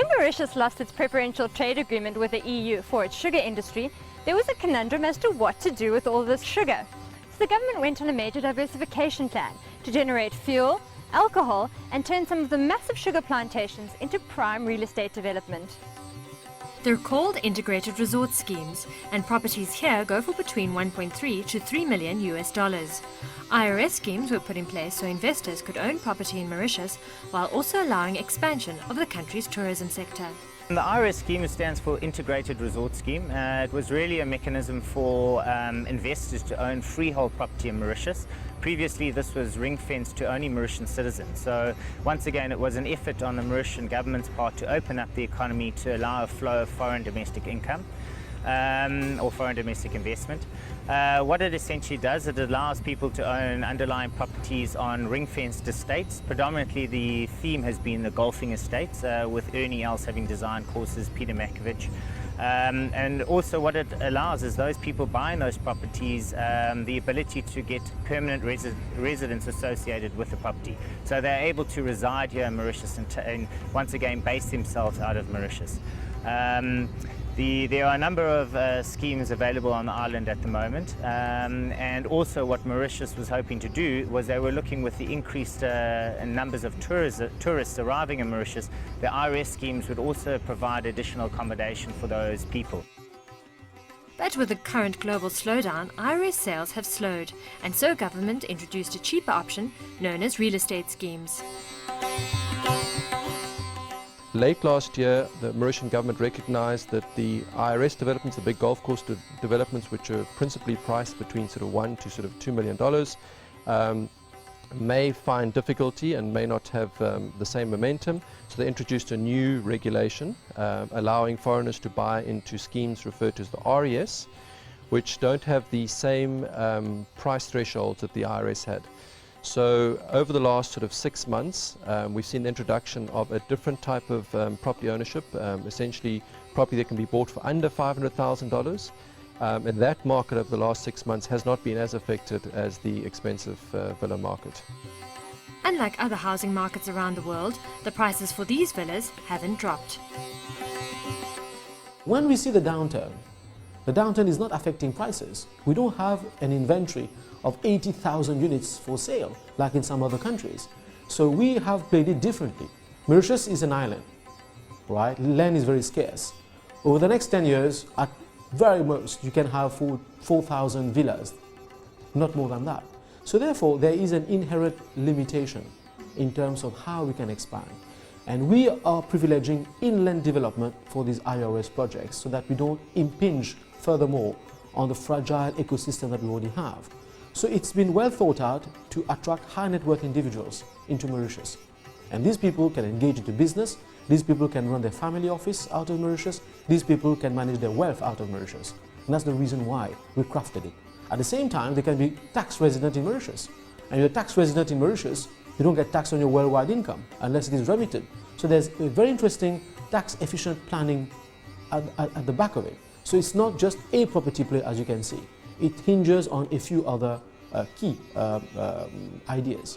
When Mauritius lost its preferential trade agreement with the EU for its sugar industry, there was a conundrum as to what to do with all this sugar. So the government went on a major diversification plan to generate fuel, alcohol, and turn some of the massive sugar plantations into prime real estate development. They're called integrated resort schemes, and properties here go for between 1.3 to 3 million US dollars. IRS schemes were put in place so investors could own property in Mauritius while also allowing expansion of the country's tourism sector. The IRS scheme stands for Integrated Resort Scheme. It was really a mechanism for investors to own freehold property in Mauritius. Previously, this was ring-fenced to only Mauritian citizens. So once again, it was an effort on the Mauritian government's part to open up the economy to allow a flow of foreign domestic income or foreign domestic investment. What it essentially does, it allows people to own underlying properties on ring-fenced estates. Predominantly the theme has been the golfing estates, with Ernie Els having designed courses, Peter Makovich. And also what it allows is those people buying those properties the ability to get permanent residence associated with the property. So they're able to reside here in Mauritius and once again base themselves out of Mauritius. There are a number of schemes available on the island at the moment, and also what Mauritius was hoping to do was they were looking with the increased numbers of tourists arriving in Mauritius, the IRS schemes would also provide additional accommodation for those people. But with the current global slowdown, IRS sales have slowed, and so government introduced a cheaper option known as real estate schemes. Late last year, the Mauritian government recognized that the IRS developments, the big golf course developments, which are principally priced between sort of $1 to sort of $2 million, may find difficulty and may not have the same momentum. So they introduced a new regulation allowing foreigners to buy into schemes referred to as the RES, which don't have the same price thresholds that the IRS had. So over the last sort of 6 months, we've seen the introduction of a different type of property ownership, essentially property that can be bought for under $500,000. And that market over the last 6 months has not been as affected as the expensive villa market. Unlike other housing markets around the world, the prices for these villas haven't dropped. When we see the downturn is not affecting prices. We don't have an inventory of 80,000 units for sale like in some other countries. So we have played it differently. Mauritius is an island, right? Land is very scarce. Over the next 10 years, at very most, you can have 4,000 villas, not more than that. So therefore, there is an inherent limitation in terms of how we can expand. And we are privileging inland development for these IRS projects so that we don't impinge furthermore on the fragile ecosystem that we already have. So it's been well thought out to attract high net worth individuals into Mauritius. And these people can engage into business, these people can run their family office out of Mauritius, these people can manage their wealth out of Mauritius. And that's the reason why we crafted it. At the same time, they can be tax resident in Mauritius. And you're a tax resident in Mauritius, you don't get taxed on your worldwide income unless it is remitted. So there's a very interesting tax efficient planning at the back of it. So it's not just a property play, as you can see. It hinges on a few other key ideas.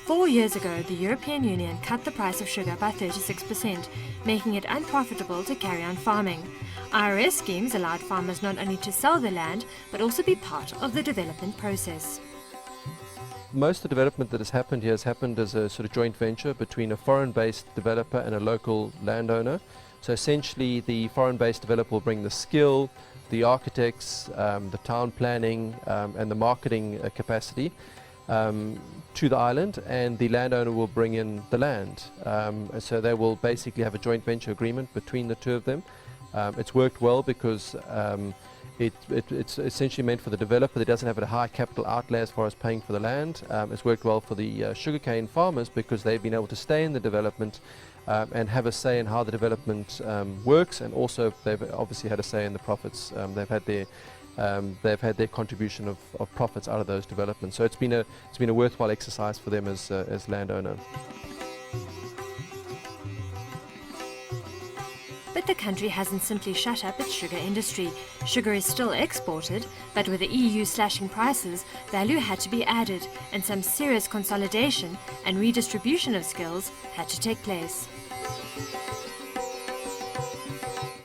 4 years ago, the European Union cut the price of sugar by 36%, making it unprofitable to carry on farming. IRS schemes allowed farmers not only to sell their land, but also be part of the development process. Most of the development that has happened here has happened as a sort of joint venture between a foreign-based developer and a local landowner. So essentially the foreign-based developer will bring the skill, the architects, the town planning and the marketing capacity to the island, and the landowner will bring in the land. So they will basically have a joint venture agreement between the two of them. It's worked well because it's essentially meant for the developer that doesn't have a high capital outlay as far as paying for the land. It's worked well for the sugarcane farmers because they've been able to stay in the development and have a say in how the development works, and also they've obviously had a say in the profits. They've had their contribution of profits out of those developments. So it's been a worthwhile exercise for them as landowner. But the country hasn't simply shut up its sugar industry. Sugar is still exported, but with the EU slashing prices, value had to be added, and some serious consolidation and redistribution of skills had to take place.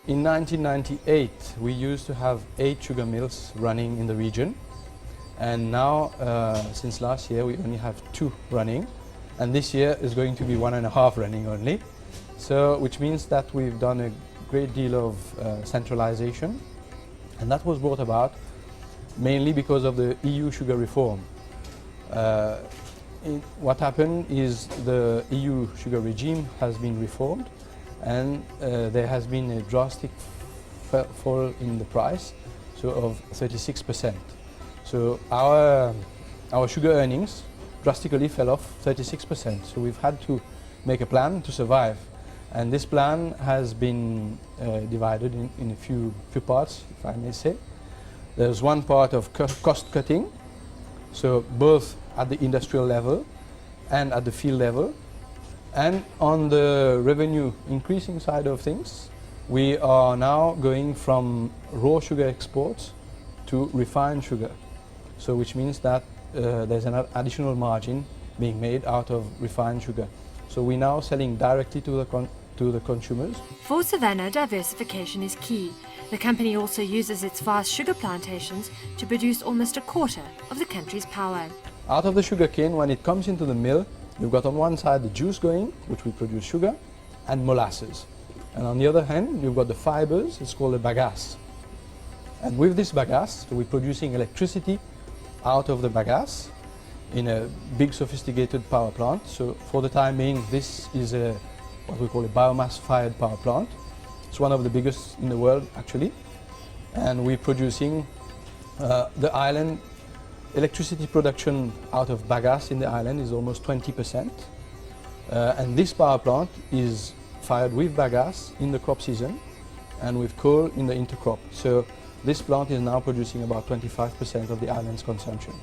In 1998, we used to have 8 sugar mills running in the region, and now, since last year, we only have 2 running, and this year is going to be 1.5 running only. So, which means that we've done a great deal of centralization, and that was brought about mainly because of the EU sugar reform. What happened is the EU sugar regime has been reformed, and there has been a drastic fall in the price, so of 36%. So our sugar earnings drastically fell off 36%. So we've had to make a plan to survive, and this plan has been divided in a few parts, if I may say. There's one part of cost cutting, so both at the industrial level and at the field level. And on the revenue increasing side of things, we are now going from raw sugar exports to refined sugar. So which means that there's an additional margin being made out of refined sugar. So we're now selling directly to the consumers. For Savannah, diversification is key. The company also uses its vast sugar plantations to produce almost a quarter of the country's power. Out of the sugar cane, when it comes into the mill, you've got on one side the juice going, which will produce sugar, and molasses. And on the other hand, you've got the fibers, it's called a bagasse. And with this bagasse, so we're producing electricity out of the bagasse in a big sophisticated power plant. So for the time being, this is what we call a biomass-fired power plant. It's one of the biggest in the world, actually. And we're producing the island. Electricity production out of bagasse in the island is almost 20%. And this power plant is fired with bagasse in the crop season and with coal in the intercrop. So this plant is now producing about 25% of the island's consumption.